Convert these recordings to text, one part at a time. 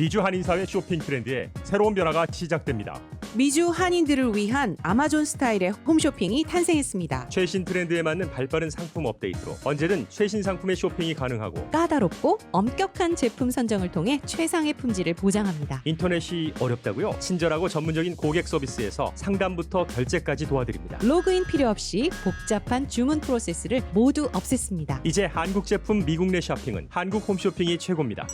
미주 한인사회 쇼핑 트렌드에 새로운 변화가 시작됩니다. 미주 한인들을 위한 아마존 스타일의 홈쇼핑이 탄생했습니다. 최신 트렌드에 맞는 발빠른 상품 업데이트로 언제든 최신 상품의 쇼핑이 가능하고 까다롭고 엄격한 제품 선정을 통해 최상의 품질을 보장합니다. 인터넷이 어렵다고요? 친절하고 전문적인 고객 서비스에서 상담부터 결제까지 도와드립니다. 로그인 필요 없이 복잡한 주문 프로세스를 모두 없앴습니다. 이제 한국 제품 미국 내 쇼핑은 한국 홈쇼핑이 최고입니다.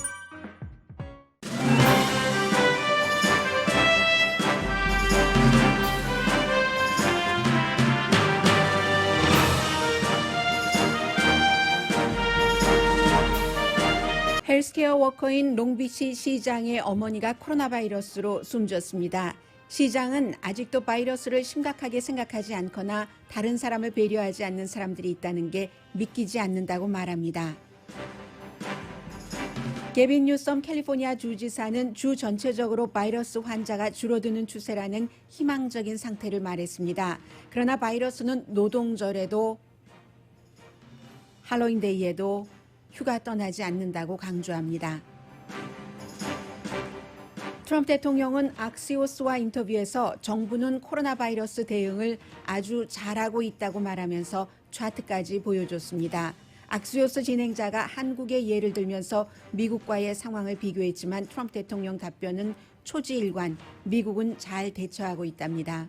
헬스케어 워커인 롱비치 시장의 어머니가 코로나 바이러스로 숨졌습니다. 시장은 아직도 바이러스를 심각하게 생각하지 않거나 다른 사람을 배려하지 않는 사람들이 있다는 게 믿기지 않는다고 말합니다. 게빈 뉴섬 캘리포니아 주지사는 주 전체적으로 바이러스 환자가 줄어드는 추세라는 희망적인 상태를 말했습니다. 그러나 바이러스는 노동절에도 할로윈데이에도 휴가 떠나지 않는다고 강조합니다. 트럼프 대통령은 악시오스와 인터뷰에서 정부는 코로나 바이러스 대응을 아주 잘하고 있다고 말하면서 차트까지 보여줬습니다. 악시오스 진행자가 한국의 예를 들면서 미국과의 상황을 비교했지만 트럼프 대통령 답변은 초지일관, 미국은 잘 대처하고 있답니다.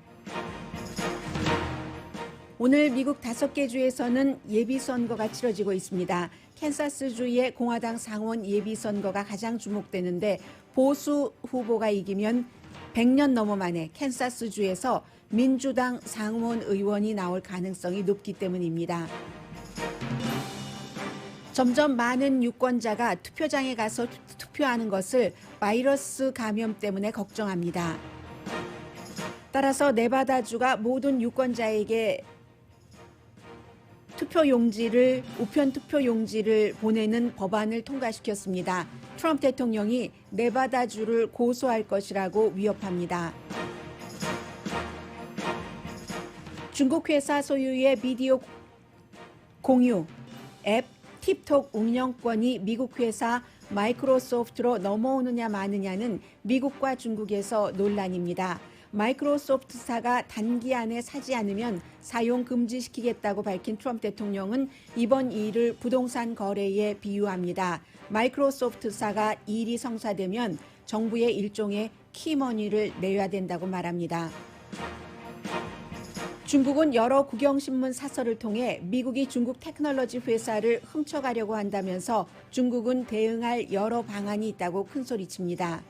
오늘 미국 5개 주에서는 예비선거가 치러지고 있습니다. 캔사스주의 공화당 상원 예비선거가 가장 주목되는데 보수 후보가 이기면 100년 넘어 만에 캔사스주에서 민주당 상원 의원이 나올 가능성이 높기 때문입니다. 점점 많은 유권자가 투표장에 가서 투표하는 것을 바이러스 감염 때문에 걱정합니다. 따라서 네바다주가 모든 유권자에게 우편 투표 용지를 보내는 법안을 통과시켰습니다. 트럼프 대통령이 네바다주를 고소할 것이라고 위협합니다. 중국 회사 소유의 비디오 공유 앱 틱톡 운영권이 미국 회사 마이크로소프트로 넘어오느냐 마느냐는 미국과 중국에서 논란입니다. 마이크로소프트사가 단기 안에 사지 않으면 사용 금지시키겠다고 밝힌 트럼프 대통령은 이번 일을 부동산 거래에 비유합니다. 마이크로소프트사가 일이 성사되면 정부의 일종의 키머니를 내야 된다고 말합니다. 중국은 여러 국영신문 사설을 통해 미국이 중국 테크놀로지 회사를 훔쳐가려고 한다면서 중국은 대응할 여러 방안이 있다고 큰소리칩니다.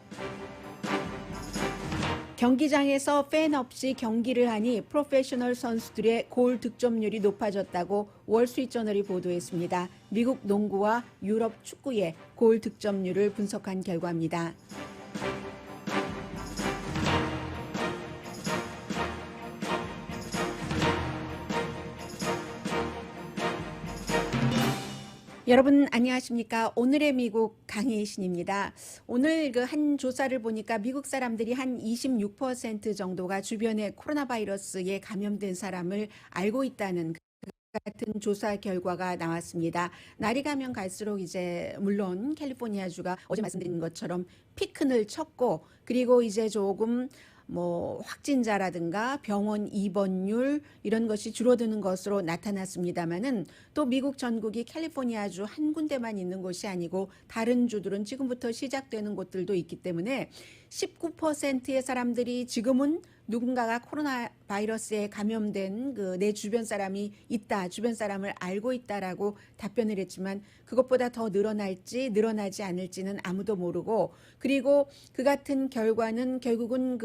경기장에서 팬 없이 경기를 하니 프로페셔널 선수들의 골 득점률이 높아졌다고 월스트리트저널이 보도했습니다. 미국 농구와 유럽 축구의 골 득점률을 분석한 결과입니다. 여러분 안녕하십니까? 오늘의 미국 강혜신입니다. 오늘 한 조사를 보니까 미국 사람들이 한 26% 정도가 주변에 코로나 바이러스에 감염된 사람을 알고 있다는 같은 조사 결과가 나왔습니다. 날이 가면 갈수록 이제 물론 캘리포니아주가 어제 말씀드린 것처럼 피크를 쳤고 그리고 이제 조금 확진자라든가 병원 입원율 이런 것이 줄어드는 것으로 나타났습니다만은 또 미국 전국이 캘리포니아주 한 군데만 있는 곳이 아니고 다른 주들은 지금부터 시작되는 곳들도 있기 때문에 19%의 사람들이 지금은 누군가가 코로나 바이러스에 감염된 내 주변 사람이 있다, 주변 사람을 알고 있다라고 답변을 했지만 그것보다 더 늘어날지 늘어나지 않을지는 아무도 모르고 그리고 그 같은 결과는 결국은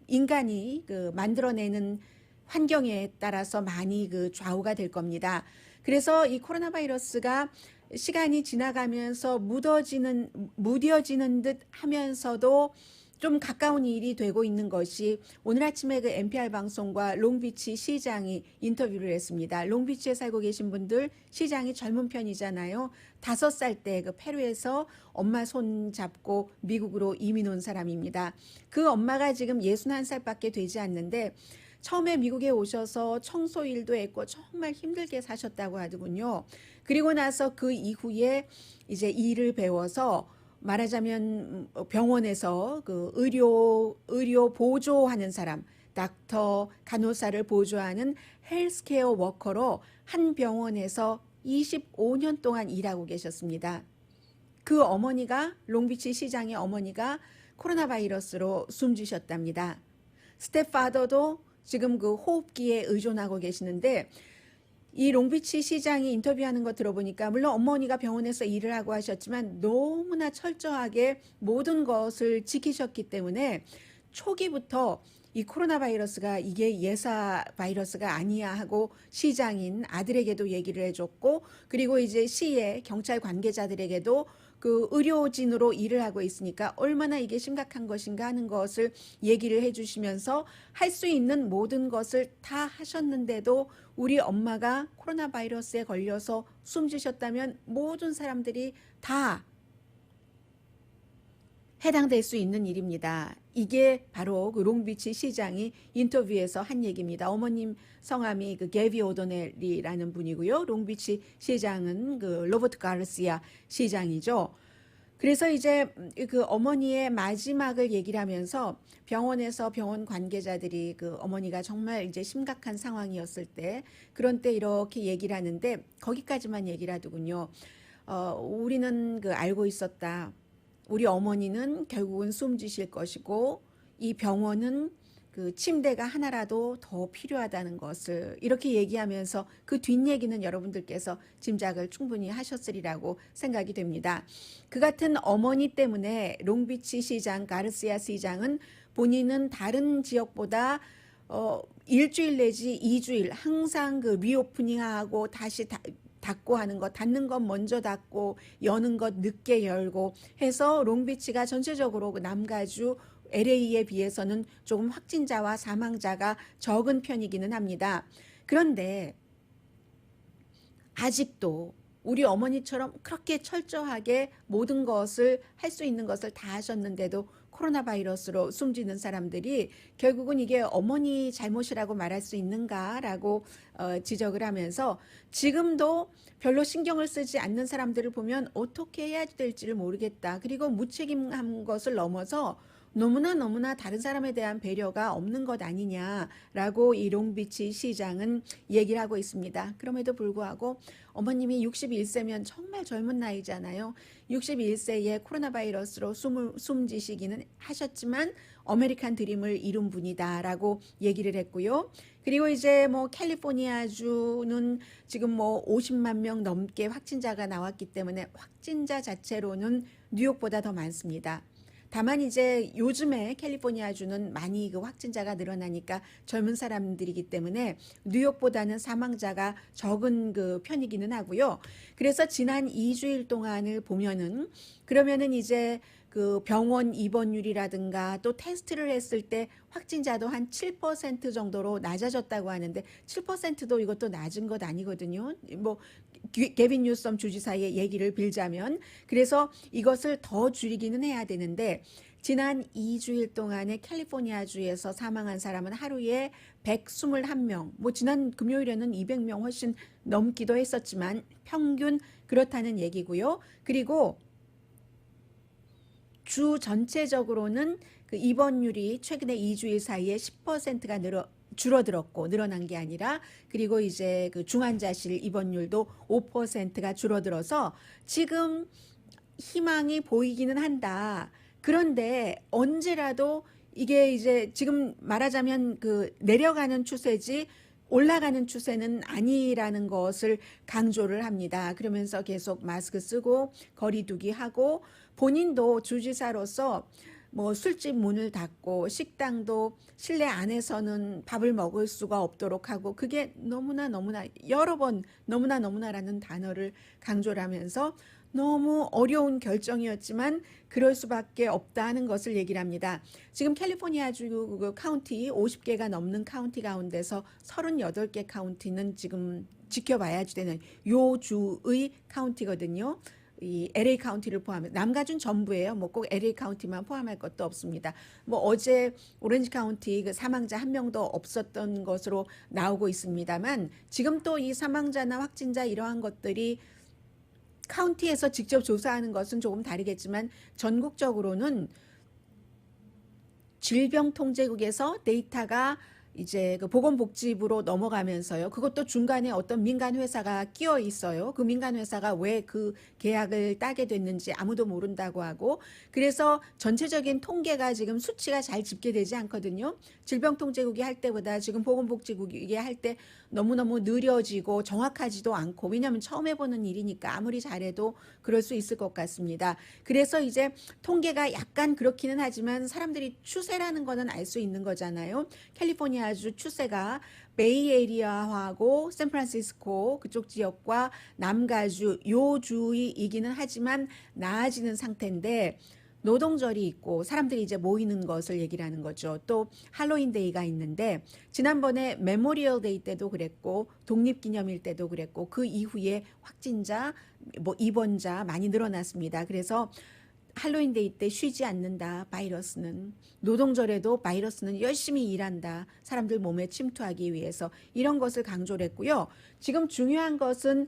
인간이 만들어내는 환경에 따라서 많이 좌우가 될 겁니다. 그래서 이 코로나 바이러스가 시간이 지나가면서 무뎌지는 듯 하면서도 좀 가까운 일이 되고 있는 것이 오늘 아침에 NPR 방송과 롱비치 시장이 인터뷰를 했습니다. 롱비치에 살고 계신 분들 시장이 젊은 편이잖아요. 5살 때 페루에서 엄마 손 잡고 미국으로 이민 온 사람입니다. 그 엄마가 지금 61살밖에 되지 않는데 처음에 미국에 오셔서 청소일도 했고 정말 힘들게 사셨다고 하더군요. 그리고 나서 그 이후에 이제 일을 배워서 말하자면 병원에서 그 의료 보조하는 사람, 닥터, 간호사를 보조하는 헬스케어 워커로 한 병원에서 25년 동안 일하고 계셨습니다. 그 어머니가 롱비치 시장의 어머니가 코로나 바이러스로 숨지셨답니다. 스텝파더도 지금 그 호흡기에 의존하고 계시는데 이 롱비치 시장이 인터뷰하는 거 들어보니까 물론 어머니가 병원에서 일을 하고 하셨지만 너무나 철저하게 모든 것을 지키셨기 때문에 초기부터 이 코로나 바이러스가 이게 예사 바이러스가 아니야 하고 시장인 아들에게도 얘기를 해줬고 그리고 이제 시의 경찰 관계자들에게도 그 의료진으로 일을 하고 있으니까 얼마나 이게 심각한 것인가 하는 것을 얘기를 해주시면서 할 수 있는 모든 것을 다 하셨는데도 우리 엄마가 코로나 바이러스에 걸려서 숨지셨다면 모든 사람들이 다 해당될 수 있는 일입니다. 이게 바로 그 롱비치 시장이 인터뷰에서 한 얘기입니다. 어머님 성함이 그 게비 오도넬이라는 분이고요. 롱비치 시장은 그 로버트 가르시아 시장이죠. 그래서 이제 그 어머니의 마지막을 얘기를 하면서 병원에서 병원 관계자들이 그 어머니가 정말 이제 심각한 상황이었을 때 그런 때 이렇게 얘기를 하는데 거기까지만 얘기를 하더군요. 우리는 그 알고 있었다. 우리 어머니는 결국은 숨지실 것이고 이 병원은 그 침대가 하나라도 더 필요하다는 것을 이렇게 얘기하면서 그 뒷얘기는 여러분들께서 짐작을 충분히 하셨으리라고 생각이 됩니다. 그 같은 어머니 때문에 롱비치 시장, 가르시아 시장은 본인은 다른 지역보다 일주일 내지 2주일 항상 그 리오프닝하고 다시 닫고 하는 것, 닫는 것 먼저 닫고 여는 것 늦게 열고 해서 롱비치가 전체적으로 그 남가주 LA에 비해서는 조금 확진자와 사망자가 적은 편이기는 합니다. 그런데 아직도 우리 어머니처럼 그렇게 철저하게 모든 것을 할 수 있는 것을 다 하셨는데도 코로나 바이러스로 숨지는 사람들이 결국은 이게 어머니 잘못이라고 말할 수 있는가라고 지적을 하면서 지금도 별로 신경을 쓰지 않는 사람들을 보면 어떻게 해야 될지를 모르겠다. 그리고 무책임한 것을 넘어서 너무나 다른 사람에 대한 배려가 없는 것 아니냐라고 이 롱비치 시장은 얘기를 하고 있습니다. 그럼에도 불구하고 어머님이 61세면 정말 젊은 나이잖아요. 61세에 코로나 바이러스로 숨지시기는 하셨지만 아메리칸 드림을 이룬 분이다라고 얘기를 했고요. 그리고 이제 뭐 캘리포니아주는 지금 뭐 50만 명 넘게 확진자가 나왔기 때문에 확진자 자체로는 뉴욕보다 더 많습니다. 다만 이제 요즘에 캘리포니아주는 많이 그 확진자가 늘어나니까 젊은 사람들이기 때문에 뉴욕보다는 사망자가 적은 그 편이기는 하고요. 그래서 지난 2주일 동안을 보면은 그러면은 이제 그 병원 입원율이라든가 또 테스트를 했을 때 확진자도 한 7% 정도로 낮아졌다고 하는데 7%도 이것도 낮은 것 아니거든요. 뭐 게빈 뉴섬 주지사의 얘기를 빌자면 그래서 이것을 더 줄이기는 해야 되는데 지난 2주일 동안에 캘리포니아주에서 사망한 사람은 하루에 121명, 뭐 지난 금요일에는 200명 훨씬 넘기도 했었지만 평균 그렇다는 얘기고요. 그리고 주 전체적으로는 그 입원율이 최근에 2주일 사이에 10%가 줄어들었고 늘어난 게 아니라 그리고 이제 그 중환자실 입원율도 5%가 줄어들어서 지금 희망이 보이기는 한다. 그런데 언제라도 이게 이제 지금 말하자면 그 내려가는 추세지 올라가는 추세는 아니라는 것을 강조를 합니다. 그러면서 계속 마스크 쓰고 거리두기 하고 본인도 주지사로서 뭐 술집 문을 닫고 식당도 실내 안에서는 밥을 먹을 수가 없도록 하고 그게 너무나 여러 번 너무나라는 단어를 강조를 하면서 너무 어려운 결정이었지만 그럴 수밖에 없다는 것을 얘기를 합니다. 지금 캘리포니아주 그 카운티 50개가 넘는 카운티 가운데서 38개 카운티는 지금 지켜봐야지 되는 요 주의 카운티거든요. 이 LA 카운티를 포함해 남가준 전부예요. 뭐 꼭 LA 카운티만 포함할 것도 없습니다. 뭐 어제 오렌지 카운티 그 사망자 한 명도 없었던 것으로 나오고 있습니다만 지금 또 이 사망자나 확진자 이러한 것들이 카운티에서 직접 조사하는 것은 조금 다르겠지만 전국적으로는 질병통제국에서 데이터가 이제 그 보건복지부로 넘어가면서요. 그것도 중간에 어떤 민간 회사가 끼어 있어요. 그 민간 회사가 왜 그 계약을 따게 됐는지 아무도 모른다고 하고, 그래서 전체적인 통계가 지금 수치가 잘 집계되지 않거든요. 질병통제국이 할 때보다 지금 보건복지국이 할 때 너무너무 느려지고 정확하지도 않고, 왜냐하면 처음 해보는 일이니까 아무리 잘해도 그럴 수 있을 것 같습니다. 그래서 이제 통계가 약간 그렇기는 하지만 사람들이 추세라는 거는 알 수 있는 거잖아요. 캘리포니아주 추세가 베이에리아하고 샌프란시스코 그쪽 지역과 남가주 요 주이기는 하지만 나아지는 상태인데, 노동절이 있고 사람들이 이제 모이는 것을 얘기를 하는 거죠. 또 할로윈 데이가 있는데, 지난번에 메모리얼 데이 때도 그랬고 독립기념일 때도 그랬고 그 이후에 확진자, 뭐 입원자 많이 늘어났습니다. 그래서 할로윈 데이 때 쉬지 않는다. 바이러스는 노동절에도 바이러스는 열심히 일한다. 사람들 몸에 침투하기 위해서, 이런 것을 강조를 했고요. 지금 중요한 것은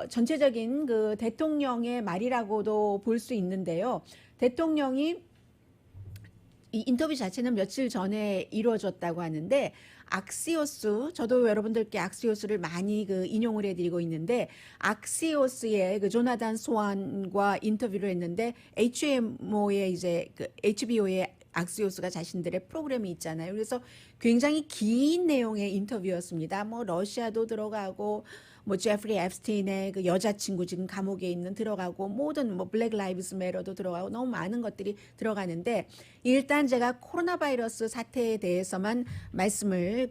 전체적인 그 대통령의 말이라고도 볼 수 있는데요. 대통령이 이 인터뷰 자체는 며칠 전에 이루어졌다고 하는데, 악시오스, 저도 여러분들께 악시오스를 많이 그 인용을 해드리고 있는데, 악시오스의 그 조나단 소안과 인터뷰를 했는데, HMO의 이제 그 HBO의 악시오스가 자신들의 프로그램이 있잖아요. 그래서 굉장히 긴 내용의 인터뷰였습니다. 뭐 러시아도 들어가고, 뭐 제프리 앱스틴의 그 여자친구 지금 감옥에 있는 들어가고, 모든 뭐 블랙 라이브스 매러도 들어가고, 너무 많은 것들이 들어가는데, 일단 제가 코로나 바이러스 사태에 대해서만 말씀을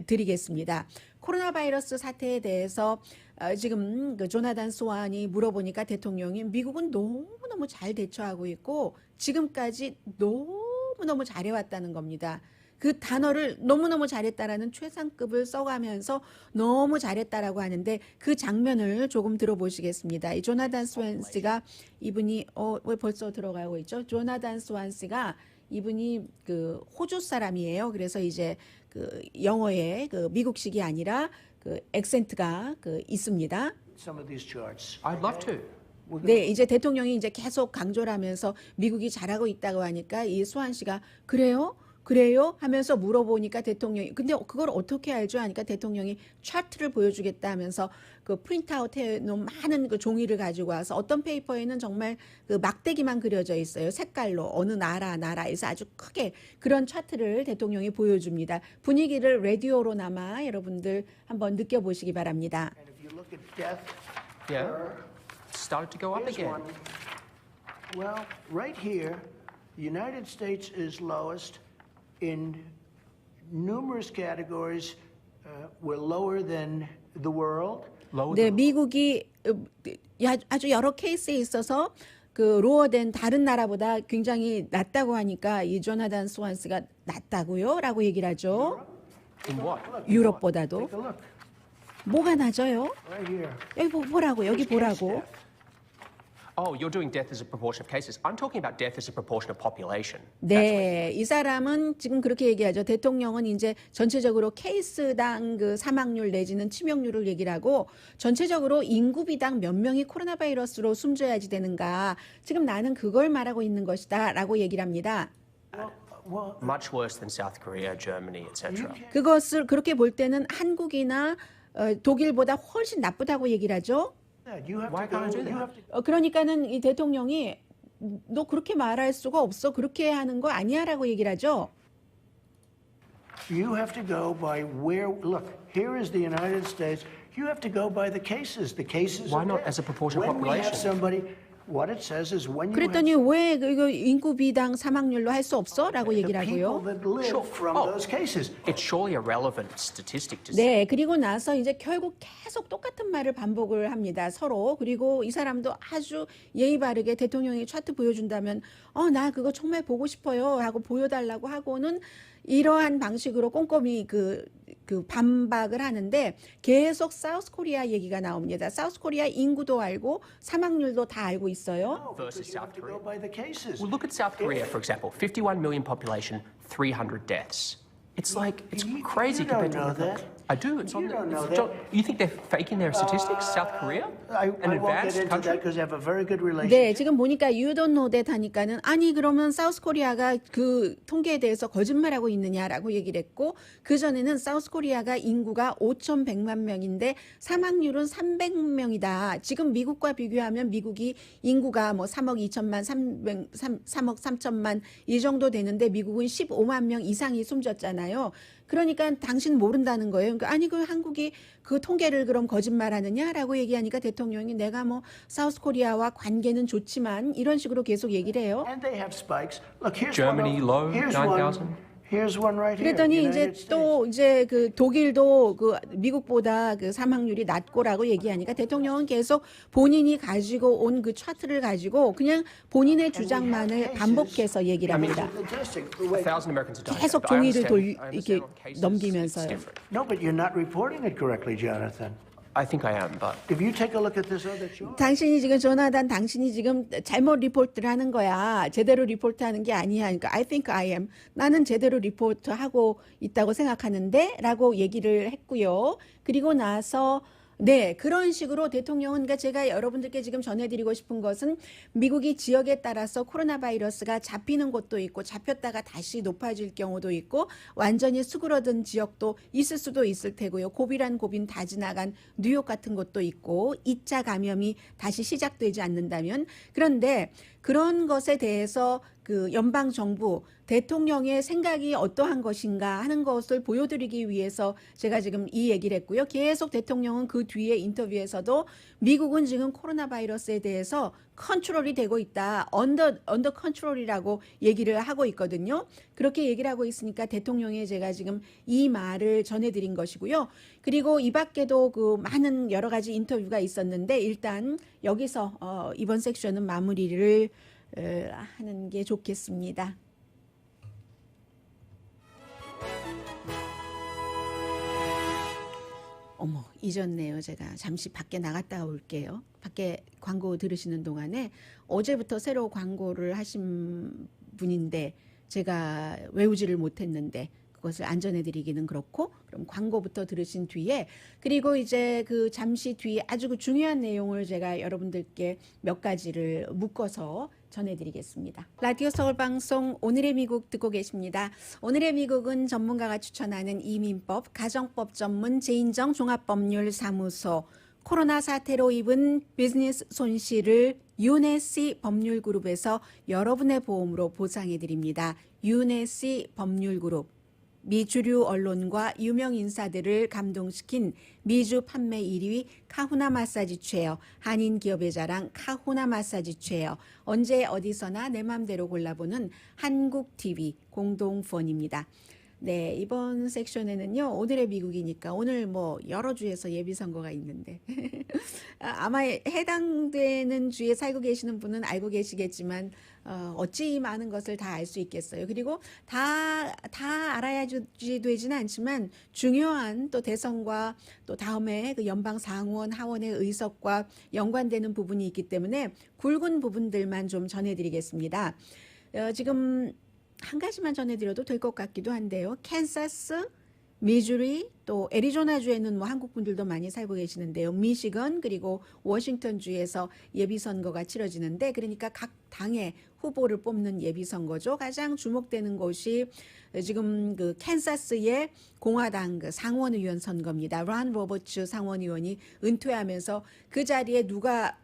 드리겠습니다. 코로나 바이러스 사태에 대해서 지금 그 조나단 소안이 물어보니까 대통령이 미국은 너무너무 잘 대처하고 있고 지금까지 너무너무 잘해왔다는 겁니다. 그 단어를 너무너무 잘했다라는 최상급을 써가면서 너무 잘했다라고 하는데, 그 장면을 조금 들어보시겠습니다. 이 조나단 스완시가 이분이 왜 벌써 들어가고 있죠? 조나단 스완시가 이분이 그 호주 사람이에요. 그래서 이제 그 영어에 그 미국식이 아니라 그 액센트가 그 있습니다. Some of these charts. I'd love to. 네, 이제 대통령이 이제 계속 강조를 하면서 미국이 잘하고 있다고 하니까 이 수환 씨가 그래요? 하면서 물어보니까 대통령이, 근데 그걸 어떻게 알죠? 하니까 대통령이 차트를 보여주겠다 하면서 그 프린트아웃 해놓은 많은 그 종이를 가지고 와서, 어떤 페이퍼에는 정말 그 막대기만 그려져 있어요. 색깔로 어느 나라에서 아주 크게 그런 차트를 대통령이 보여줍니다. 분위기를 라디오로나마 여러분들 한번 느껴보시기 바랍니다. And if you look at death, Yeah. It's started to go up here's again. one. Well, right here, the United States is lowest in numerous categories. We're lower than the world. Lower 네, than 미국이 아주 여러 케이스에 있어서 그 로어된 다른 나라보다 굉장히 낮다고 하니까 이 조나단 스완스가 낮다고요? 라고 얘기를 하죠. in what? 유럽보다도. Take a look. 뭐가 낮아요? Right here. 여기 보라고, 여기 Here's case 보라고. death. Oh, you're doing death as a proportion of cases. I'm talking about death as a proportion of population. 네, 이 사람은 지금 그렇게 얘기하죠. 대통령은 이제 전체적으로 케이스당 그 사망률 내지는 치명률을 얘기를 하고, 전체적으로 인구비당 몇 명이 코로나 바이러스로 숨져야지 되는가. 지금 나는 그걸 말하고 있는 것이다 라고 얘기를 합니다. Well, Much worse than South Korea, Germany, etc. 그것을 그렇게 볼 때는 한국이나 독일보다 훨씬 나쁘다고 얘기를 하죠. you have Why to go. can't I do You that? have to. 그러니까는 이 대통령이 너 그렇게 말할 수가 없어. 그렇게 하는 거 아니야라고 얘기를 하죠. You have to go by where. Look, here is the United States. You have to go by the cases. The cases. Why are not there. as a proportion of When we have population? somebody, what it says is when you 그랬더니 have 왜 이거 인구비당 사망률로 할 수 없어? 라고 the 얘기를 people 하고요. that live Sure. from Oh. those cases. It's surely a relevant statistic to say. 네, 그리고 나서 이제 결국 계속 똑같은 말을 반복을 합니다. 서로. 그리고 이 사람도 아주 예의 바르게 대통령이 차트 보여준다면 나 그거 정말 보고 싶어요 하고 보여달라고 하고는 이러한 방식으로 꼼꼼히 그 반박을 하는데, 계속 사우스 코리아 얘기가 나옵니다. 사우스 코리아 인구도 알고 사망률도 다 알고 있어요. No, Versus because you have South to go Korea. by the cases. Well, look at South Korea, for example. 51 million population, 300 deaths. It's like, it's You crazy don't compared to know other that. countries. I do. It's on You don't know it's that. you think they're faking their statistics? South Korea? I An won't get advanced into country? that because I have a very good 네, relationship. 지금 보니까 you don't know that 하니까는 아니 그러면 사우스 코리아가 그 통계에 대해서 거짓말하고 있느냐라고 얘기를 했고 그 전에는 사우스 코리아가 인구가 5,100만 명인데 사망률은 300명이다. 지금 미국과 비교하면 미국이 인구가 뭐 3억 2천만, 3억 3천만 이 정도 되는데 미국은 15만 명 이상이 숨졌잖아요. 그러니까 당신 모른다는 거예요. 그러니까 아니 그 한국이 그 통계를 그럼 거짓말하느냐라고 얘기하니까 대통령이 내가 뭐 사우스 코리아와 관계는 좋지만 이런 식으로 계속 얘기를 해요. And they have spikes. Look, here's Germany one. low, Here's 9,000. one. Here's one right here. 그랬더니 United 이제 States. 또 이제 그 독일도 그 미국보다 그 사망률이 낮고라고 얘기하니까 대통령은 계속 본인이 가지고 온 그 차트를 가지고 그냥 본인의 주장만을 반복해서 얘기를 합니다. Statistic, the way- 1,000 Americans are dying. 계속 I 종이를 understand 이렇게 on cases, 넘기면서요. it's different. No, but you're not reporting it correctly, Jonathan. I think I am, but If you take a look at this other chart. 당신이 지금 조나단 당신이 지금 잘못 리포트를 하는 거야. 제대로 리포트하는 게 아니야. 그러니까 I think I am. 나는 제대로 리포트하고 있다고 생각하는데 라고 얘기를 했고요. 그리고 나서 네, 그런 식으로 대통령은 그러니까 제가 여러분들께 지금 전해드리고 싶은 것은 미국이 지역에 따라서 코로나 바이러스가 잡히는 곳도 있고 잡혔다가 다시 높아질 경우도 있고 완전히 수그러든 지역도 있을 수도 있을 테고요. 고비란 고빈 다 지나간 뉴욕 같은 곳도 있고 2차 감염이 다시 시작되지 않는다면 그런데 그런 것에 대해서 그 연방 정부 대통령의 생각이 어떠한 것인가 하는 것을 보여드리기 위해서 제가 지금 이 얘기를 했고요. 계속 대통령은 그 뒤에 인터뷰에서도 미국은 지금 코로나 바이러스에 대해서 컨트롤이 되고 있다. 언더 컨트롤이라고 얘기를 하고 있거든요. 그렇게 얘기를 하고 있으니까 대통령의 제가 지금 이 말을 전해드린 것이고요. 그리고 이 밖에도 그 많은 여러 가지 인터뷰가 있었는데 일단 여기서 이번 섹션은 마무리를 하는 게 좋겠습니다. 어머, 잊었네요. 제가 잠시 밖에 나갔다가 올게요. 밖에 광고 들으시는 동안에 어제부터 새로 광고를 하신 분인데 제가 외우지를 못했는데 그것을 안전해드리기는 그렇고 그럼 광고부터 들으신 뒤에 그리고 이제 그 잠시 뒤에 아주 그 중요한 내용을 제가 여러분들께 몇 가지를 묶어서 전해드리겠습니다. 라디오 서울 방송 오늘의 미국 듣고 계십니다. 오늘의 미국은 전문가가 추천하는 이민법, 가정법 전문 제인정 종합법률사무소, 코로나 사태로 입은 비즈니스 손실을 유네시 법률그룹에서 여러분의 보험으로 보상해드립니다. 유네시 법률그룹. 미주류 언론과 유명 인사들을 감동시킨 미주 판매 1위 카후나 마사지 체어, 한인 기업의 자랑 카후나 마사지 체어, 언제 어디서나 내 맘대로 골라보는 한국 TV 공동펀입니다. 네, 이번 섹션에는요. 오늘의 미국이니까 오늘 뭐 여러 주에서 예비선거가 있는데 아마 해당되는 주에 살고 계시는 분은 알고 계시겠지만 어찌 많은 것을 다 알 수 있겠어요. 그리고 다 알아야지 되지는 않지만 중요한 또 대선과 또 다음에 그 연방 상원 하원의 의석과 연관되는 부분이 있기 때문에 굵은 부분들만 좀 전해드리겠습니다. 지금 한 가지만 전해드려도 될 것 같기도 한데요. 캔사스, 미주리, 또 애리조나주에는 뭐 한국 분들도 많이 살고 계시는데요. 미시건 그리고 워싱턴주에서 예비선거가 치러지는데 그러니까 각 당의 후보를 뽑는 예비선거죠. 가장 주목되는 곳이 지금 그 캔사스의 공화당 그 상원의원 선거입니다. 란 로버츠 상원의원이 은퇴하면서 그 자리에 누가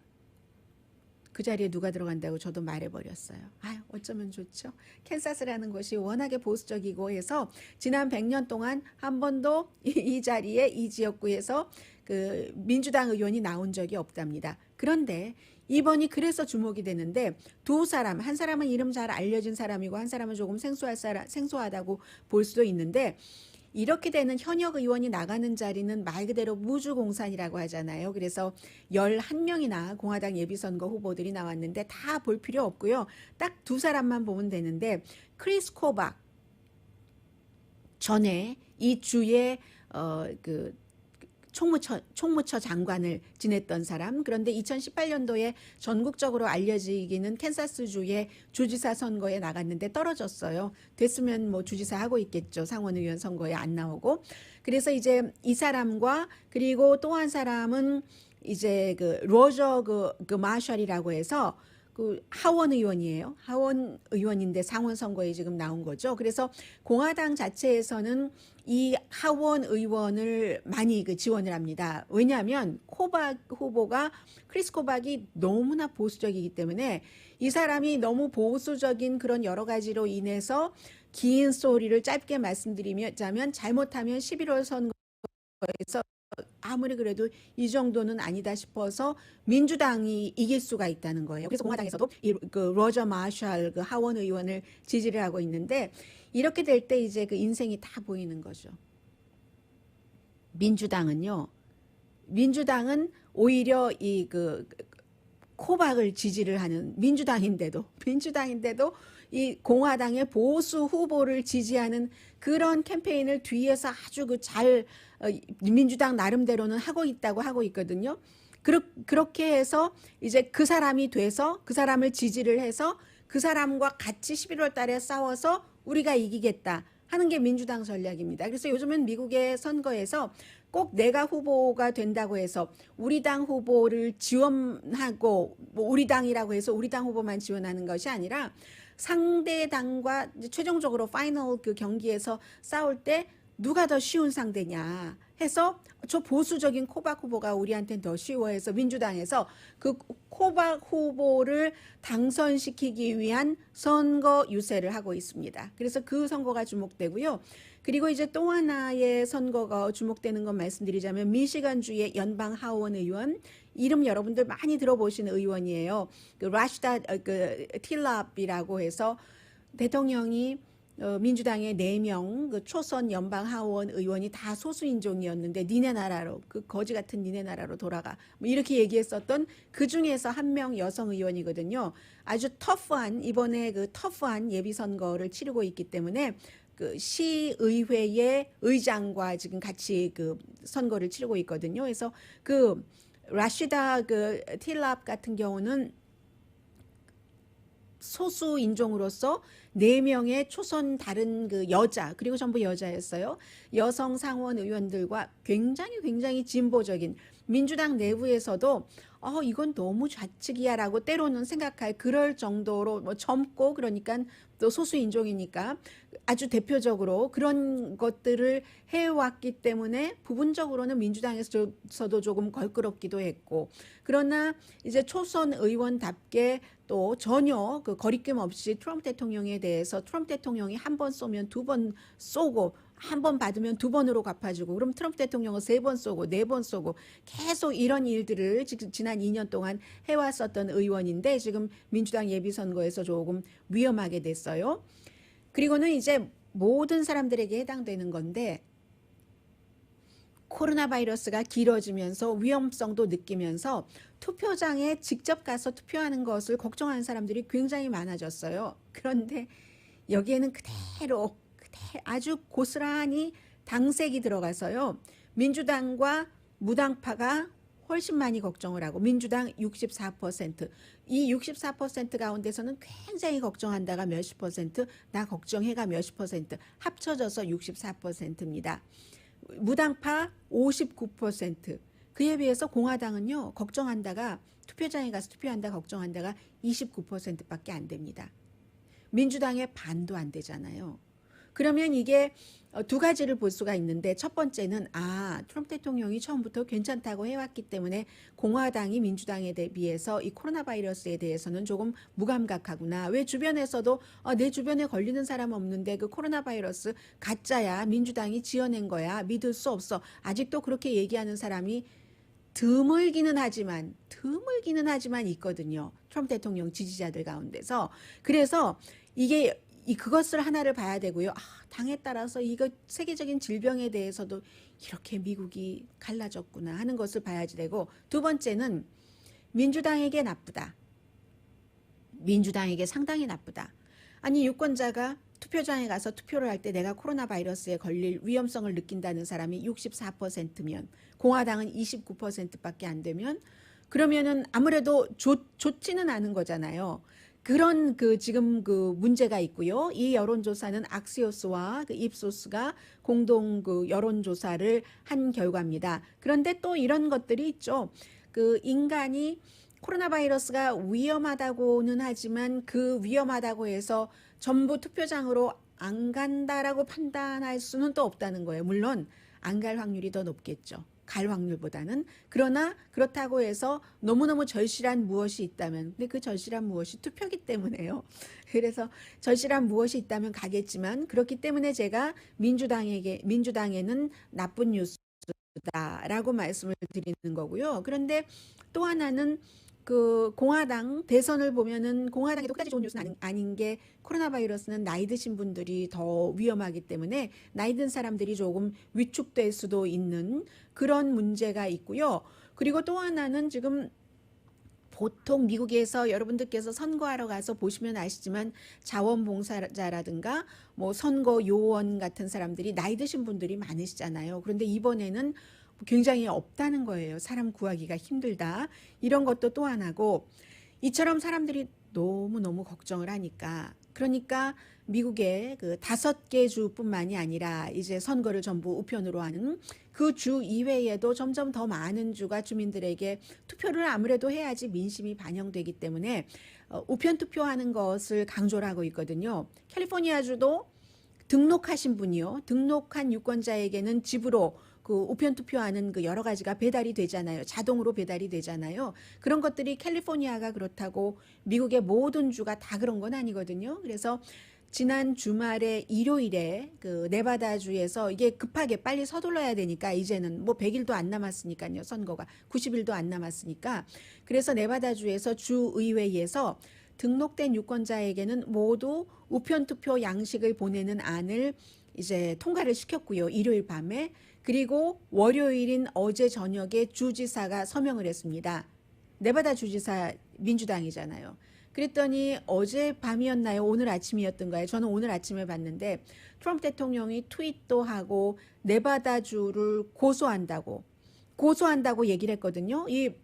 들어간다고 저도 말해버렸어요. 아유, 어쩌면 좋죠. 캔사스라는 곳이 워낙에 보수적이고 해서 지난 100년 동안 한 번도 이 자리에 이 지역구에서 그 민주당 의원이 나온 적이 없답니다. 그런데 이번이 그래서 주목이 되는데 두 사람, 한 사람은 이름 잘 알려진 사람이고 한 사람은 조금 생소하다고 볼 수도 있는데 이렇게 되는 현역 의원이 나가는 자리는 말 그대로 무주공산이라고 하잖아요. 그래서 11명이나 공화당 예비선거 후보들이 나왔는데 다 볼 필요 없고요. 딱 두 사람만 보면 되는데 크리스 코박 전에 이 주의 총무처 장관을 지냈던 사람. 그런데 2018년도에 전국적으로 알려지기는 캔사스주의 주지사 선거에 나갔는데 떨어졌어요. 됐으면 뭐 주지사 하고 있겠죠. 상원의원 선거에 안 나오고. 그래서 이제 이 사람과 그리고 또 한 사람은 이제 그 로저 그 마셜이라고 해서 그 하원 의원이에요. 하원 의원인데 상원 선거에 지금 나온 거죠. 그래서 공화당 자체에서는 이 하원 의원을 많이 그 지원을 합니다. 왜냐하면 코박 후보가 크리스 코박이 너무나 보수적이기 때문에 이 사람이 너무 보수적인 그런 여러 가지로 인해서 긴 소리를 짧게 말씀드리자면 잘못하면 11월 선거에서 아무리 그래도 이 정도는 아니다 싶어서 민주당이 이길 수가 있다는 거예요. 그래서 공화당에서도 그 로저 마셜 그 하원 의원을 지지를 하고 있는데 이렇게 될 때 이제 그 인생이 다 보이는 거죠. 민주당은 오히려 이 그 코박을 지지를 하는 민주당인데도 이 공화당의 보수 후보를 지지하는 그런 캠페인을 뒤에서 아주 민주당 나름대로는 하고 있다고 하고 있거든요. 그렇게 해서 이제 그 사람이 돼서 그 사람을 지지를 해서 그 사람과 같이 11월 달에 싸워서 우리가 이기겠다 하는 게 민주당 전략입니다. 그래서 요즘은 미국의 선거에서 꼭 내가 후보가 된다고 해서 우리 당 후보를 지원하고 뭐 우리 당이라고 해서 우리 당 후보만 지원하는 것이 아니라 상대 당과 최종적으로 파이널 그 경기에서 싸울 때 누가 더 쉬운 상대냐 해서 저 보수적인 코박 후보가 우리한테는 더 쉬워해서 민주당에서 그 코박 후보를 당선시키기 위한 선거 유세를 하고 있습니다. 그래서 그 선거가 주목되고요. 그리고 이제 또 하나의 선거가 주목되는 건 말씀드리자면 미시간주의 연방 하원 의원, 이름 여러분들 많이 들어보신 의원이에요. 그 라시다 그 틸랍이라고 해서 대통령이 민주당의 4명 그 초선 연방 하원 의원이 다 소수인종이었는데 니네 나라로 그 거지 같은 니네 나라로 돌아가 뭐 이렇게 얘기했었던 그 중에서 한 명 여성 의원이거든요. 아주 터프한 이번에 그 터프한 예비 선거를 치르고 있기 때문에 그 시의회의 의장과 지금 같이 그 선거를 치르고 있거든요. 그래서 그 라시다 그 틸랍 같은 경우는 소수 인종으로서 4명의 초선 다른 그 여자 그리고 전부 여자였어요. 여성 상원 의원들과 굉장히 진보적인 민주당 내부에서도 이건 너무 좌측이야라고 때로는 생각할 그럴 정도로 뭐 젊고 그러니까 또 소수 인종이니까 아주 대표적으로 그런 것들을 해왔기 때문에 부분적으로는 민주당에서도 조금 걸끄럽기도 했고 그러나 이제 초선 의원답게 또 전혀 그 거리낌 없이 트럼프 대통령에 대해서 트럼프 대통령이 한 번 쏘면 2번 쏘고 한 번 받으면 2번으로 갚아주고 그럼 트럼프 대통령은 3번 쏘고 4번 쏘고 계속 이런 일들을 지난 2년 동안 해왔었던 의원인데 지금 민주당 예비선거에서 조금 위험하게 됐어요. 그리고는 이제 모든 사람들에게 해당되는 건데 코로나 바이러스가 길어지면서 위험성도 느끼면서 투표장에 직접 가서 투표하는 것을 걱정하는 사람들이 굉장히 많아졌어요. 그런데 여기에는 그대로 아주 고스란히 당색이 들어가서요. 민주당과 무당파가 훨씬 많이 걱정을 하고 민주당 64%, 이 64% 가운데서는 굉장히 걱정한다가 몇십 %, 나 걱정해가 몇십 %, 합쳐져서 64%입니다. 무당파 59%, 그에 비해서 공화당은요. 걱정한다가 투표장에 가서 투표한다 걱정한다가 29%밖에 안 됩니다. 민주당의 반도 안 되잖아요. 그러면 이게 두 가지를 볼 수가 있는데 첫 번째는 트럼프 대통령이 처음부터 괜찮다고 해왔기 때문에 공화당이 민주당에 비해서 이 코로나 바이러스에 대해서는 조금 무감각하구나. 왜 주변에서도 내 주변에 걸리는 사람 없는데 그 코로나 바이러스 가짜야. 민주당이 지어낸 거야. 믿을 수 없어. 아직도 그렇게 얘기하는 사람이 드물기는 하지만 있거든요. 트럼프 대통령 지지자들 가운데서. 그래서 그것을 하나를 봐야 되고요. 당에 따라서 이거 세계적인 질병에 대해서도 이렇게 미국이 갈라졌구나 하는 것을 봐야지 되고 두 번째는 민주당에게 나쁘다. 민주당에게 상당히 나쁘다. 아니 유권자가 투표장에 가서 투표를 할 때 내가 코로나 바이러스에 걸릴 위험성을 느낀다는 사람이 64%면 공화당은 29%밖에 안 되면 그러면은 아무래도 좋지는 않은 거잖아요. 그런 지금 문제가 있고요. 이 여론조사는 악시오스와 입소스가 공동 여론조사를 한 결과입니다. 그런데 또 이런 것들이 있죠. 인간이 코로나 바이러스가 위험하다고는 하지만 그 위험하다고 해서 전부 투표장으로 안 간다라고 판단할 수는 또 없다는 거예요. 물론 안 갈 확률이 더 높겠죠. 갈 확률보다는. 그러나 그렇다고 해서 너무너무 절실한 무엇이 있다면, 근데 그 절실한 무엇이 투표기 때문에요. 그래서 절실한 무엇이 있다면 가겠지만, 그렇기 때문에 제가 민주당에는 나쁜 뉴스다라고 말씀을 드리는 거고요. 그런데 또 하나는 공화당 대선을 보면은 공화당이 똑같이 좋은 뉴스는 아닌 게 코로나 바이러스는 나이 드신 분들이 더 위험하기 때문에 나이 든 사람들이 조금 위축될 수도 있는 그런 문제가 있고요. 그리고 또 하나는 지금 보통 미국에서 여러분들께서 선거하러 가서 보시면 아시지만 자원봉사자라든가 뭐 선거 요원 같은 사람들이 나이 드신 분들이 많으시잖아요. 그런데 이번에는 굉장히 없다는 거예요. 사람 구하기가 힘들다. 이런 것도 또 하나고, 이처럼 사람들이 너무너무 걱정을 하니까, 그러니까 미국의 5개 주뿐만이 아니라 이제 선거를 전부 우편으로 하는 그 주 이외에도 점점 더 많은 주가 주민들에게 투표를 아무래도 해야지 민심이 반영되기 때문에 우편 투표하는 것을 강조를 하고 있거든요. 캘리포니아주도 등록하신 분이요. 등록한 유권자에게는 집으로 우편 투표하는 여러 가지가 배달이 되잖아요. 자동으로 배달이 되잖아요. 그런 것들이 캘리포니아가 그렇다고 미국의 모든 주가 다 그런 건 아니거든요. 그래서 지난 주말에 일요일에 네바다주에서 이게 급하게 빨리 서둘러야 되니까 이제는 뭐 100일도 안 남았으니까요. 선거가 90일도 안 남았으니까. 그래서 네바다주에서 주의회에서 등록된 유권자에게는 모두 우편 투표 양식을 보내는 안을 이제 통과를 시켰고요. 일요일 밤에. 그리고 월요일인 어제 저녁에 주지사가 서명을 했습니다. 네바다 주지사 민주당이잖아요. 그랬더니 어제 밤이었나요? 오늘 아침이었던가요? 저는 오늘 아침에 봤는데 트럼프 대통령이 트윗도 하고 네바다주를 고소한다고 얘기를 했거든요. 이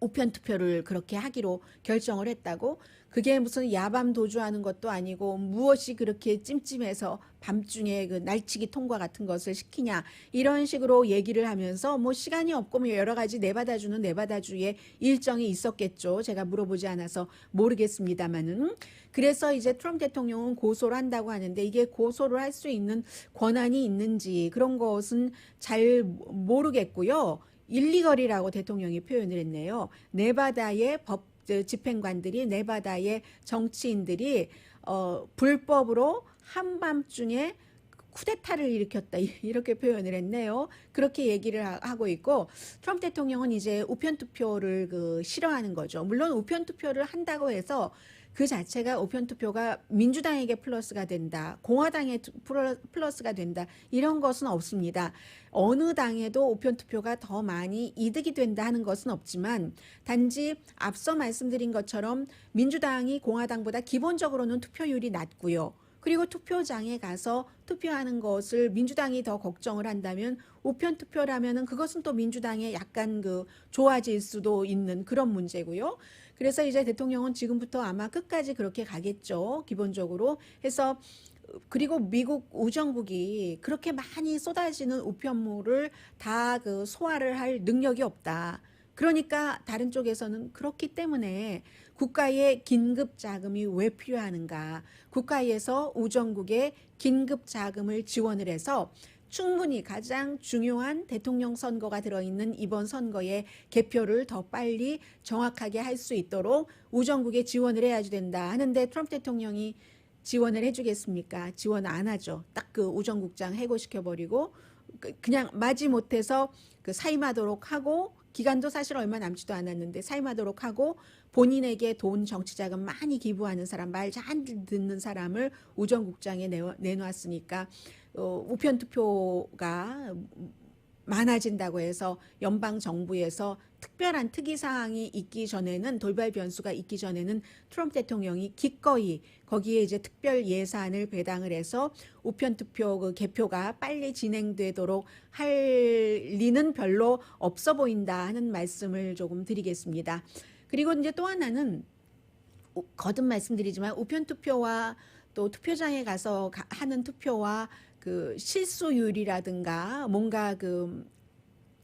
우편 투표를 그렇게 하기로 결정을 했다고. 그게 무슨 야밤 도주하는 것도 아니고 무엇이 그렇게 찜찜해서 밤중에 날치기 통과 같은 것을 시키냐, 이런 식으로 얘기를 하면서 뭐 시간이 없고 뭐 여러 가지 네바다주는 네바다주의 일정이 있었겠죠. 제가 물어보지 않아서 모르겠습니다만은. 그래서 이제 트럼프 대통령은 고소를 한다고 하는데 이게 고소를 할 수 있는 권한이 있는지 그런 것은 잘 모르겠고요. 일리거리라고 대통령이 표현을 했네요. 네바다의 집행관들이, 네바다의 정치인들이 불법으로 한밤중에 쿠데타를 일으켰다, 이렇게 표현을 했네요. 그렇게 얘기를 하고 있고, 트럼프 대통령은 이제 우편투표를 싫어하는 거죠. 물론 우편투표를 한다고 해서 그 자체가 우편투표가 민주당에게 플러스가 된다, 공화당에 플러스가 된다, 이런 것은 없습니다. 어느 당에도 우편투표가 더 많이 이득이 된다 하는 것은 없지만, 단지 앞서 말씀드린 것처럼 민주당이 공화당보다 기본적으로는 투표율이 낮고요. 그리고 투표장에 가서 투표하는 것을 민주당이 더 걱정을 한다면 우편 투표라면은 그것은 또 민주당에 약간 좋아질 수도 있는 그런 문제고요. 그래서 이제 대통령은 지금부터 아마 끝까지 그렇게 가겠죠. 기본적으로 해서. 그리고 미국 우정국이 그렇게 많이 쏟아지는 우편물을 다 소화를 할 능력이 없다. 그러니까 다른 쪽에서는 그렇기 때문에 국가의 긴급 자금이 왜 필요하는가, 국가에서 우정국에 긴급 자금을 지원을 해서 충분히 가장 중요한 대통령 선거가 들어있는 이번 선거의 개표를 더 빨리 정확하게 할 수 있도록 우정국에 지원을 해야지 된다 하는데, 트럼프 대통령이 지원을 해주겠습니까? 지원 안 하죠. 딱 우정국장 해고시켜버리고 그냥 마지못해서 사임하도록 하고, 기간도 사실 얼마 남지도 않았는데 사임하도록 하고, 본인에게 돈, 정치자금 많이 기부하는 사람, 말 잘 듣는 사람을 우정국장에 내놨으니까 우편투표가 많아진다고 해서 연방 정부에서 특별한 특이 사항이 있기 전에는 돌발 변수가 있기 전에는 트럼프 대통령이 기꺼이 거기에 이제 특별 예산을 배당을 해서 우편 투표 그 개표가 빨리 진행되도록 할 리는 별로 없어 보인다 하는 말씀을 조금 드리겠습니다. 그리고 이제 또 하나는 거듭 말씀드리지만 우편 투표와 또 투표장에 가서 하는 투표와 그 실수율이라든가 뭔가 그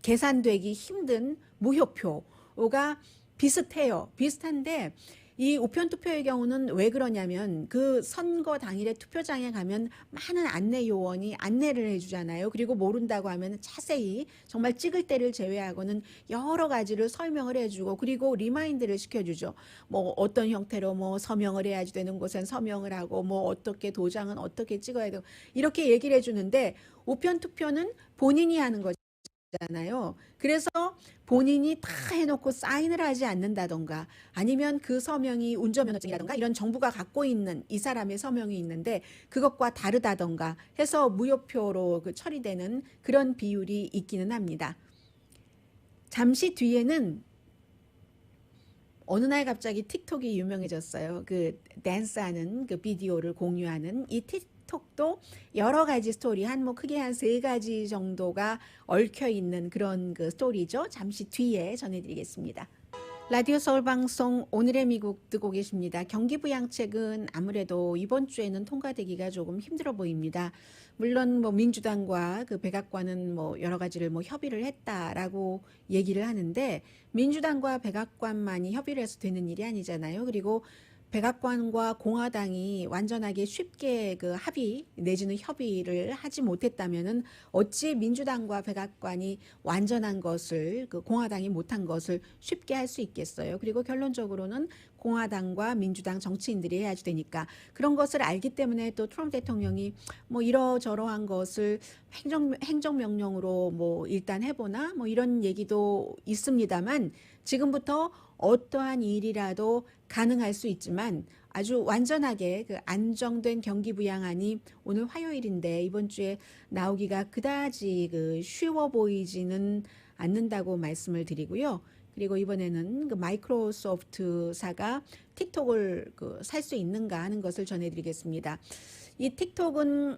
계산되기 힘든 무효표가 비슷해요. 비슷한데 이 우편 투표의 경우는 왜 그러냐면 그 선거 당일에 투표장에 가면 많은 안내 요원이 안내를 해주잖아요. 그리고 모른다고 하면 자세히 정말 찍을 때를 제외하고는 여러 가지를 설명을 해주고 그리고 리마인드를 시켜주죠. 뭐 어떤 형태로 뭐 서명을 해야지 되는 곳엔 서명을 하고 뭐 어떻게 도장은 어떻게 찍어야 되고 이렇게 얘기를 해주는데 우편 투표는 본인이 하는 거죠. 잖아요. 그래서 본인이 다 해놓고 사인을 하지 않는다던가 아니면 그 서명이 운전면허증이라던가 이런 정부가 갖고 있는 이 사람의 서명이 있는데 그것과 다르다던가 해서 무효표로 그 처리되는 그런 비율이 있기는 합니다. 잠시 뒤에는 어느 날 갑자기 틱톡이 유명해졌어요. 그 댄스하는 그 비디오를 공유하는 이 틱톡도 여러 가지 스토리 한 뭐 크게 한 3가지 정도가 얽혀 있는 그런 그 스토리죠. 잠시 뒤에 전해드리겠습니다. 라디오 서울 방송 오늘의 미국 듣고 계십니다. 경기부양책은 아무래도 이번 주에는 통과되기가 조금 힘들어 보입니다. 물론 뭐 민주당과 그 백악관은 뭐 여러 가지를 뭐 협의를 했다라고 얘기를 하는데 민주당과 백악관만이 협의를 해서 되는 일이 아니잖아요. 그리고 백악관과 공화당이 완전하게 쉽게 그 합의 내지는 협의를 하지 못했다면은 어찌 민주당과 백악관이 완전한 것을 그 공화당이 못한 것을 쉽게 할 수 있겠어요. 그리고 결론적으로는 공화당과 민주당 정치인들이 해야지 되니까 그런 것을 알기 때문에 또 트럼프 대통령이 뭐 이러저러한 것을 행정명령으로 뭐 일단 해보나 뭐 이런 얘기도 있습니다만 지금부터 어떠한 일이라도 가능할 수 있지만 아주 완전하게 그 안정된 경기부양안이 오늘 화요일인데 이번 주에 나오기가 그다지 그 쉬워 보이지는 않는다고 말씀을 드리고요. 그리고 이번에는 그 마이크로소프트사가 틱톡을 그 살 수 있는가 하는 것을 전해드리겠습니다. 이 틱톡은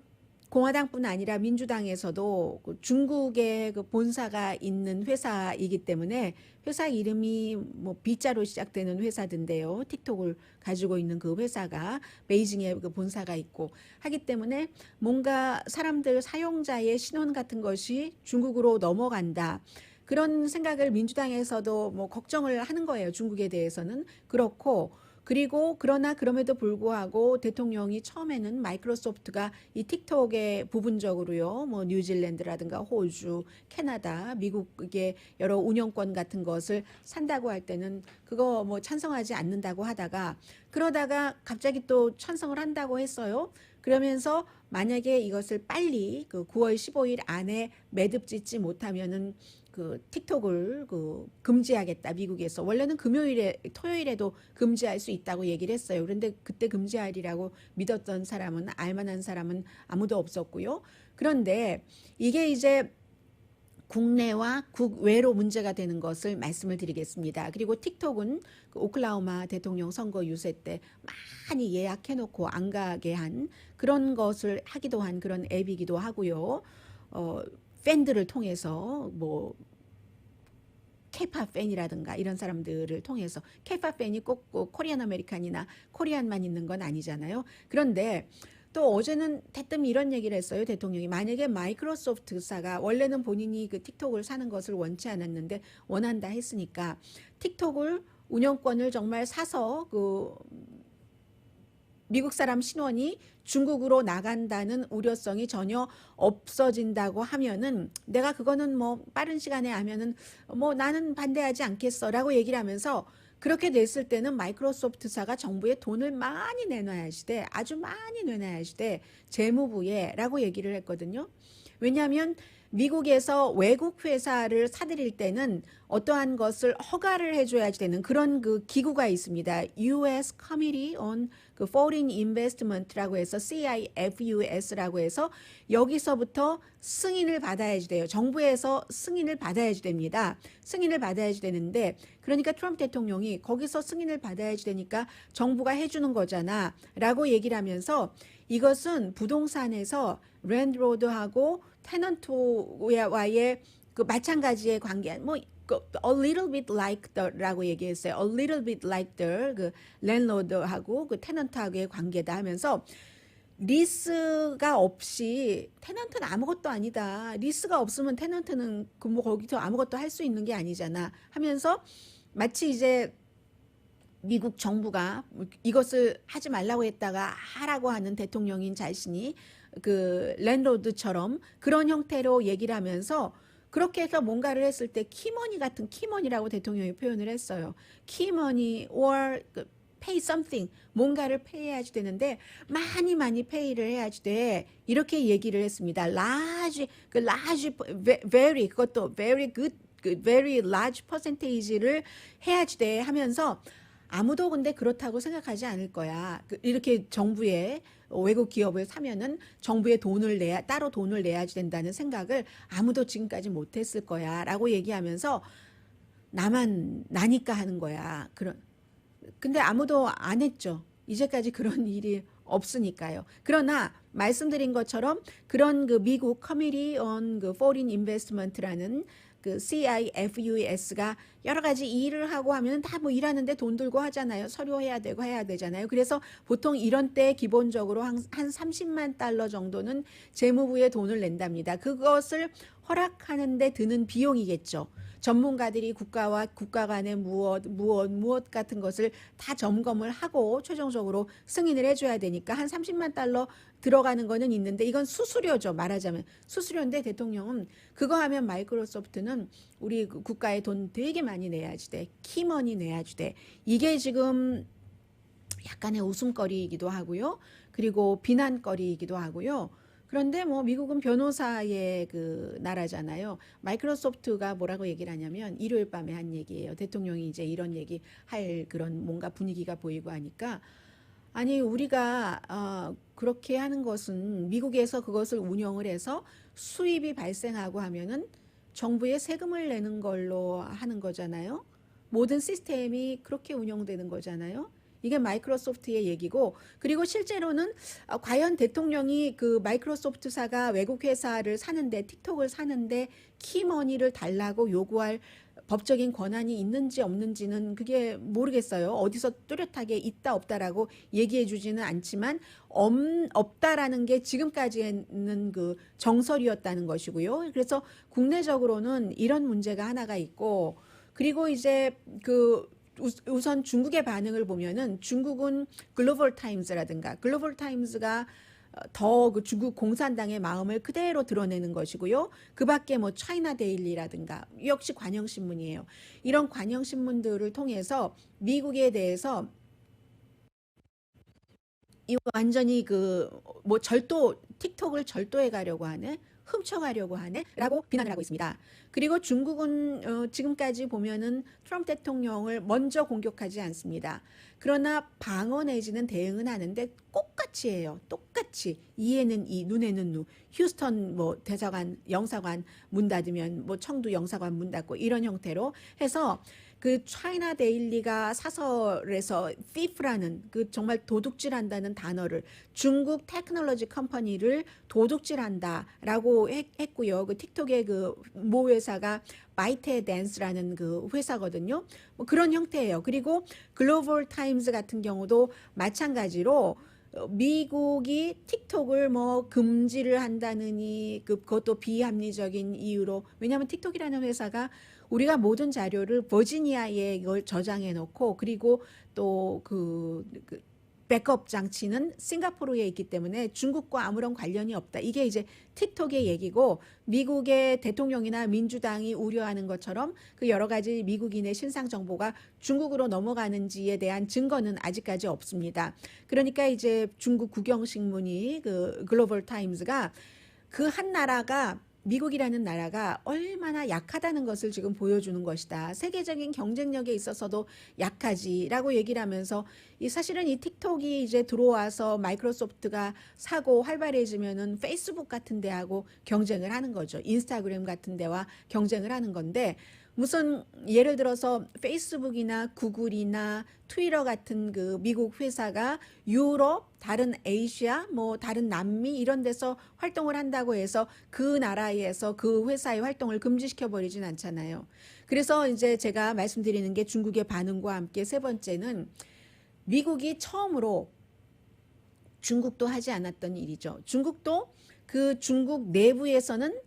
공화당뿐 아니라 민주당에서도 중국의 그 본사가 있는 회사이기 때문에 회사 이름이 뭐 B자로 시작되는 회사던데요. 틱톡을 가지고 있는 그 회사가 베이징에 그 본사가 있고 하기 때문에 뭔가 사람들 사용자의 신원 같은 것이 중국으로 넘어간다. 그런 생각을 민주당에서도 뭐 걱정을 하는 거예요. 중국에 대해서는. 그렇고 그리고 그러나 그럼에도 불구하고 대통령이 처음에는 마이크로소프트가 이 틱톡에 부분적으로요, 뭐 뉴질랜드라든가 호주, 캐나다, 미국의 여러 운영권 같은 것을 산다고 할 때는 그거 뭐 찬성하지 않는다고 하다가 그러다가 갑자기 또 찬성을 한다고 했어요. 그러면서 만약에 이것을 빨리 그 9월 15일 안에 매듭 짓지 못하면은 그 틱톡을 그 금지하겠다 미국에서. 원래는 토요일에도 금지할 수 있다고 얘기를 했어요. 그런데 그때 금지하리라고 믿었던 사람은 알만한 사람은 아무도 없었고요. 그런데 이게 이제 국내와 국외로 문제가 되는 것을 말씀을 드리겠습니다. 그리고 틱톡은 그 오클라호마 대통령 선거 유세 때 많이 예약해놓고 안 가게 한 그런 것을 하기도 한 그런 앱이기도 하고요. 팬들을 통해서 뭐 케이팝 팬이라든가 이런 사람들을 통해서 케이팝 팬이 꼭 코리안 아메리칸이나 코리안만 있는 건 아니잖아요. 그런데 또 어제는 대뜸 이런 얘기를 했어요. 대통령이 만약에 마이크로소프트사가 원래는 본인이 그 틱톡을 사는 것을 원치 않았는데 원한다 했으니까 틱톡을 운영권을 정말 사서 그 미국 사람 신원이 중국으로 나간다는 우려성이 전혀 없어진다고 하면은 내가 그거는 뭐 빠른 시간에 하면은 뭐 나는 반대하지 않겠어라고 얘기를 하면서 그렇게 됐을 때는 마이크로소프트사가 정부에 돈을 많이 내놔야 하시되 아주 많이 내놔야 하시되 재무부에라고 얘기를 했거든요. 왜냐하면 미국에서 외국 회사를 사들일 때는 어떠한 것을 허가를 해줘야 되는 그런 그 기구가 있습니다. U.S. Committee on 그 Foreign Investment라고 해서 CIFUS라고 해서 여기서부터 승인을 받아야지 돼요. 정부에서 승인을 받아야지 됩니다. 승인을 받아야지 되는데 그러니까 트럼프 대통령이 거기서 승인을 받아야지 되니까 정부가 해주는 거잖아 라고 얘기를 하면서 이것은 부동산에서 랜드로드하고 테넌트와의 그 마찬가지의 관계, 뭐 a little bit like the라고 얘기했어요. A little bit like the 그 랜드로드하고 그 테넌트하고의 관계다 하면서 리스가 없이 테넌트는 아무것도 아니다. 리스가 없으면 테넌트는 그 뭐 거기서 아무것도 할 수 있는 게 아니잖아. 하면서 마치 이제 미국 정부가 이것을 하지 말라고 했다가 하라고 하는 대통령인 자신이 그 랜드로드처럼 그런 형태로 얘기를 하면서 그렇게 해서 뭔가를 했을 때 키머니 같은 키머니라고 대통령이 표현을 했어요. 키머니 or pay something 뭔가를 페이해야지 되는데 많이 페이를 해야지 돼 이렇게 얘기를 했습니다. large very 그것도 very good very large percentage를 해야지 돼 하면서 아무도 근데 그렇다고 생각하지 않을 거야. 이렇게 정부의 외국 기업을 사면은 정부의 돈을 따로 돈을 내야지 된다는 생각을 아무도 지금까지 못했을 거야라고 얘기하면서 나니까 하는 거야. 근데 아무도 안 했죠. 이제까지 그런 일이 없으니까요. 그러나 말씀드린 것처럼 그런 그 미국 Committee on 그 Foreign Investment라는 그 CIFUS가 여러 가지 일을 하고 하면 다 뭐 일하는데 돈 들고 하잖아요. 서류해야 되고 해야 되잖아요. 그래서 보통 이런 때 기본적으로 한 30만 달러 정도는 재무부에 돈을 낸답니다. 그것을 허락하는데 드는 비용이겠죠. 전문가들이 국가와 국가 간의 무엇 같은 것을 다 점검을 하고 최종적으로 승인을 해줘야 되니까 한 30만 달러 들어가는 거는 있는데 이건 수수료죠. 말하자면 수수료인데 대통령은 그거 하면 마이크로소프트는 우리 국가에 돈 되게 많이 내야지 돼. 키머니 내야지 돼. 이게 지금 약간의 웃음거리이기도 하고요. 그리고 비난거리이기도 하고요. 그런데 뭐 미국은 변호사의 그 나라잖아요. 마이크로소프트가 뭐라고 얘기를 하냐면 일요일 밤에 한 얘기예요. 대통령이 이제 이런 얘기 할 그런 뭔가 분위기가 보이고 하니까 아니 우리가 그렇게 하는 것은 미국에서 그것을 운영을 해서 수입이 발생하고 하면은 정부에 세금을 내는 걸로 하는 거잖아요. 모든 시스템이 그렇게 운영되는 거잖아요. 이게 마이크로소프트의 얘기고 그리고 실제로는 과연 대통령이 그 마이크로소프트사가 외국 회사를 사는데 틱톡을 사는데 키머니를 달라고 요구할 법적인 권한이 있는지 없는지는 그게 모르겠어요. 어디서 뚜렷하게 있다 없다라고 얘기해 주지는 않지만 없다라는 게 지금까지는 그 정설이었다는 것이고요. 그래서 국내적으로는 이런 문제가 하나가 있고 그리고 이제 우선 중국의 반응을 보면은 중국은 글로벌 타임즈라든가 글로벌 타임즈가 더 그 중국 공산당의 마음을 그대로 드러내는 것이고요. 그 밖에 뭐 차이나 데일리라든가 역시 관영신문이에요. 이런 관영신문들을 통해서 미국에 대해서 이 완전히 뭐 틱톡을 절도해 가려고 하네. 훔쳐가려고 하네라고 비난을 하고 있습니다. 그리고 중국은 지금까지 보면은 트럼프 대통령을 먼저 공격하지 않습니다. 그러나 방어 내지는 대응은 하는데 똑같이 해요. 똑같이 이에는 이, 눈에는 눈. 휴스턴 뭐 대사관, 영사관 문 닫으면 뭐 청두 영사관 문 닫고 이런 형태로 해서 그 차이나 데일리가 사설에서 thief라는 그 정말 도둑질한다는 단어를 중국 테크놀로지 컴퍼니를 도둑질한다라고 했고요. 그 틱톡의 그 모 회사가 바이트댄스라는 그 회사거든요. 뭐 그런 형태예요. 그리고 글로벌 타임즈 같은 경우도 마찬가지로 미국이 틱톡을 뭐 금지를 한다느니 그것도 비합리적인 이유로 왜냐하면 틱톡이라는 회사가 우리가 모든 자료를 버지니아에 이걸 저장해 놓고 그리고 또 그 백업 장치는 싱가포르에 있기 때문에 중국과 아무런 관련이 없다. 이게 이제 틱톡의 얘기고 미국의 대통령이나 민주당이 우려하는 것처럼 그 여러 가지 미국인의 신상 정보가 중국으로 넘어가는지에 대한 증거는 아직까지 없습니다. 그러니까 이제 중국 국영신문이 그 글로벌 타임즈가 그 한 나라가 미국이라는 나라가 얼마나 약하다는 것을 지금 보여주는 것이다. 세계적인 경쟁력에 있어서도 약하지라고 얘기를 하면서 사실은 이 틱톡이 이제 들어와서 마이크로소프트가 사고 활발해지면은 페이스북 같은 데하고 경쟁을 하는 거죠. 인스타그램 같은 데와 경쟁을 하는 건데 무슨 예를 들어서 페이스북이나 구글이나 트위터 같은 그 미국 회사가 유럽, 다른 아시아, 뭐 다른 남미 이런 데서 활동을 한다고 해서 그 나라에서 그 회사의 활동을 금지시켜 버리진 않잖아요. 그래서 이제 제가 말씀드리는 게 중국의 반응과 함께 세 번째는 미국이 처음으로 중국도 하지 않았던 일이죠. 중국도 그 중국 내부에서는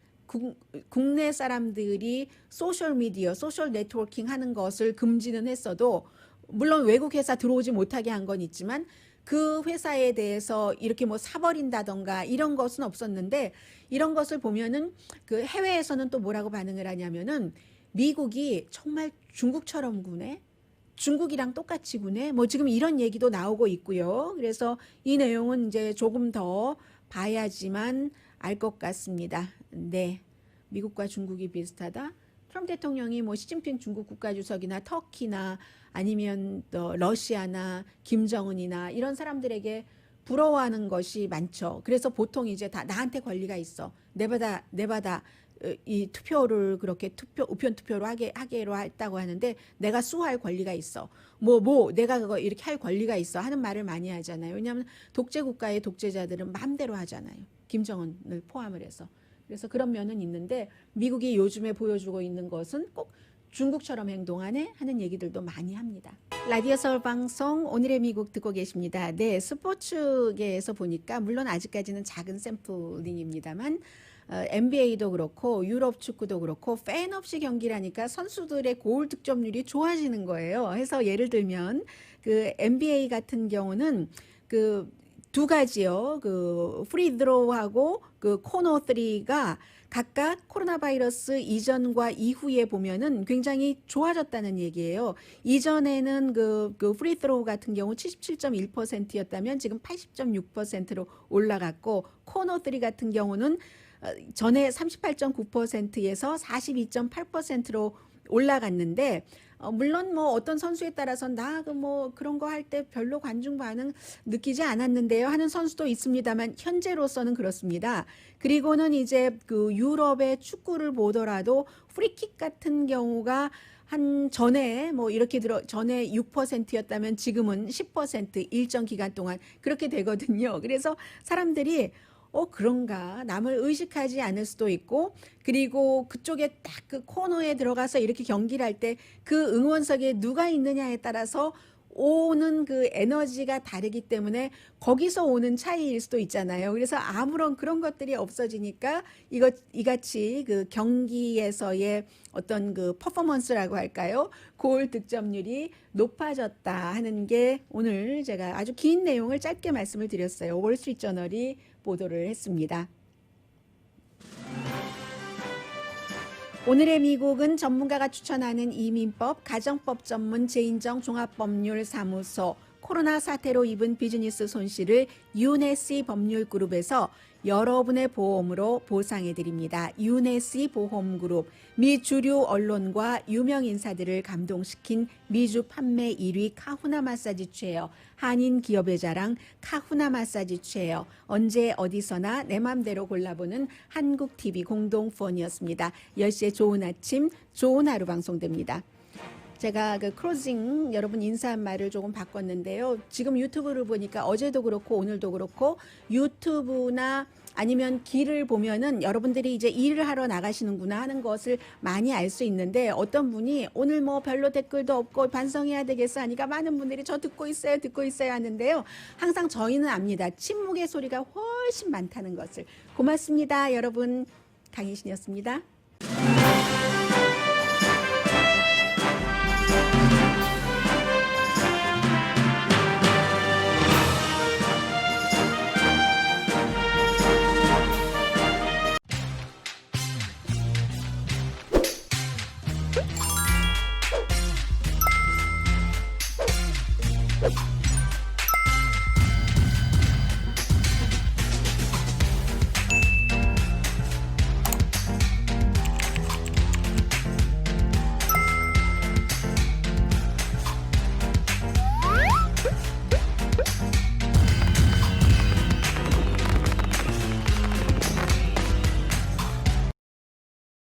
국내 사람들이 소셜미디어, 소셜 네트워킹 하는 것을 금지는 했어도 물론 외국 회사 들어오지 못하게 한 건 있지만 그 회사에 대해서 이렇게 뭐 사버린다던가 이런 것은 없었는데 이런 것을 보면은 그 해외에서는 또 뭐라고 반응을 하냐면은 미국이 정말 중국처럼 구네? 중국이랑 똑같이 구네? 뭐 지금 이런 얘기도 나오고 있고요. 그래서 이 내용은 이제 조금 더 봐야지만 알 것 같습니다. 네, 미국과 중국이 비슷하다. 트럼프 대통령이 뭐 시진핑 중국 국가주석이나 터키나 아니면 또 러시아나 김정은이나 이런 사람들에게 부러워하는 것이 많죠. 그래서 보통 이제 다 나한테 권리가 있어. 내받아 이 투표를 그렇게 우편 투표로 하기로 했다고 하는데 내가 수호할 권리가 있어. 내가 그거 이렇게 할 권리가 있어 하는 말을 많이 하잖아요. 왜냐하면 독재 국가의 독재자들은 마음대로 하잖아요. 김정은을 포함을 해서. 그래서 그런 면은 있는데 미국이 요즘에 보여주고 있는 것은 꼭 중국처럼 행동하네 하는 얘기들도 많이 합니다. 라디오 서울 방송 오늘의 미국 듣고 계십니다. 네, 스포츠계에서 보니까 물론 아직까지는 작은 샘플링입니다만 NBA도 그렇고 유럽 축구도 그렇고 팬 없이 경기라니까 선수들의 골 득점률이 좋아지는 거예요. 해서 예를 들면 그 NBA 같은 경우는 그 두 가지요. 그 프리드로우하고 그 코너 3가 각각 코로나 바이러스 이전과 이후에 보면은 굉장히 좋아졌다는 얘기예요. 이전에는 그 프리드로우 같은 경우 77.1%였다면 지금 80.6%로 올라갔고 코너 3 같은 경우는 전에 38.9%에서 42.8%로 올라갔는데 물론 뭐 어떤 선수에 따라서 나 뭐 그런 거 할 때 별로 관중 반응 느끼지 않았는데요 하는 선수도 있습니다만 현재로서는 그렇습니다. 그리고는 이제 그 유럽의 축구를 보더라도 프리킥 같은 경우가 한 전에 뭐 이렇게 전에 6%였다면 지금은 10% 일정 기간 동안 그렇게 되거든요. 그래서 사람들이 그런가 남을 의식하지 않을 수도 있고 그리고 그쪽에 딱 그 코너에 들어가서 이렇게 경기를 할 때 그 응원석에 누가 있느냐에 따라서 오는 그 에너지가 다르기 때문에 거기서 오는 차이일 수도 있잖아요. 그래서 아무런 그런 것들이 없어지니까 이같이 그 경기에서의 어떤 그 퍼포먼스라고 할까요? 골 득점률이 높아졌다 하는 게 오늘 제가 아주 긴 내용을 짧게 말씀을 드렸어요. 월스트리트저널이 보도를 했습니다. 오늘의 미국은 전문가가 추천하는 이민법, 가정법 전문 재인정 종합법률사무소, 코로나 사태로 입은 비즈니스 손실을 유네시 법률그룹에서 여러분의 보험으로 보상해드립니다. 유네시 보험그룹, 미 주류 언론과 유명 인사들을 감동시킨 미주 판매 1위 카후나 마사지 체어, 한인 기업의 자랑 카후나 마사지 체어, 언제 어디서나 내 맘대로 골라보는 한국TV 공동폰이었습니다. 10시에 좋은 아침, 좋은 하루 방송됩니다. 제가 그 크로징 여러분 인사한 말을 조금 바꿨는데요. 지금 유튜브를 보니까 어제도 그렇고 오늘도 그렇고 유튜브나 아니면 길을 보면은 여러분들이 이제 일을 하러 나가시는구나 하는 것을 많이 알 수 있는데 어떤 분이 오늘 뭐 별로 댓글도 없고 반성해야 되겠어 하니까 많은 분들이 저 듣고 있어요 하는데요. 항상 저희는 압니다. 침묵의 소리가 훨씬 많다는 것을. 고맙습니다. 여러분 강희신이었습니다.